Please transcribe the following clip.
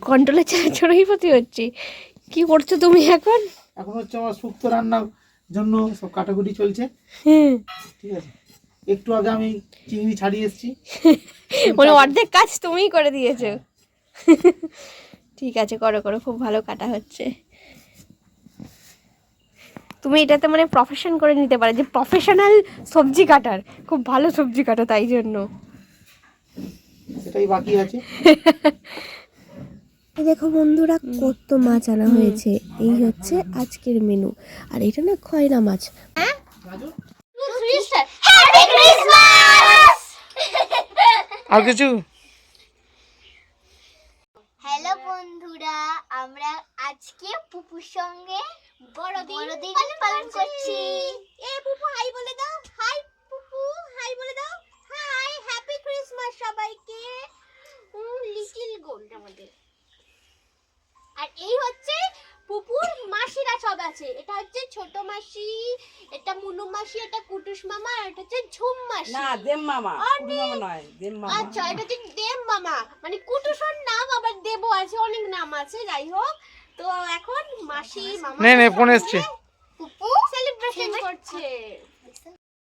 কন্ট্রোলের চালে চড়ুইপতি হচ্ছে। কি করছো তুমি এখন? এখন হচ্ছে আমার শুক্তো রান্নার জন্য সব কাটাকুটি চলছে। ঠিক আছে, একটু আগে আমি চিংড়ি ছাড়িয়ে এসেছি। মানে অর্ধেক কাজ তুমিই করে দিয়েছো। ঠিক আছে, করো করো, খুব ভালো কাটা হচ্ছে। তুমি এটাতে মানে প্রফেশন করে নিতে পারো, যে প্রফেশনাল সবজি কাটার, খুব ভালো সবজি কাটো তাই জন্য। সেটাই বাকি আছে। দেখো বন্ধুরা, কত মাছ আনা হয়েছে। এই হচ্ছে আজকের মেনু। আর এটা না খয়রা মাছ। আর কিছু? হ্যালো বন্ধুরা, আমরা আজকে পুপুর সঙ্গে বড়দিন পালন করছি। এ পুপু হাই বলে দাও। হাই পুপু, হাই বলে দাও। হাই, হ্যাপি ক্রিসমাস সবাইকে। লিটল গোল্ড আমাদের। আর এই হচ্ছে পুপুর মাসিরা সব আছে। এটা হচ্ছে ছোট মাসি, এটা মুনু মাসি, এটা কুটুস মামা, আর এটা হচ্ছে ঝুম মাসি। না, দেব মামা, কুটু মামা নয়, দেব মামা। আচ্ছা, এটা হচ্ছে দেব মামা, মানে কুটুসের নাম আবার দেবও আছে, অনেক নাম আছে। যাই হোক, তো এখন মাসি মামা নে ফোন এসছে। পুপু সেলিব্রেশন করছে।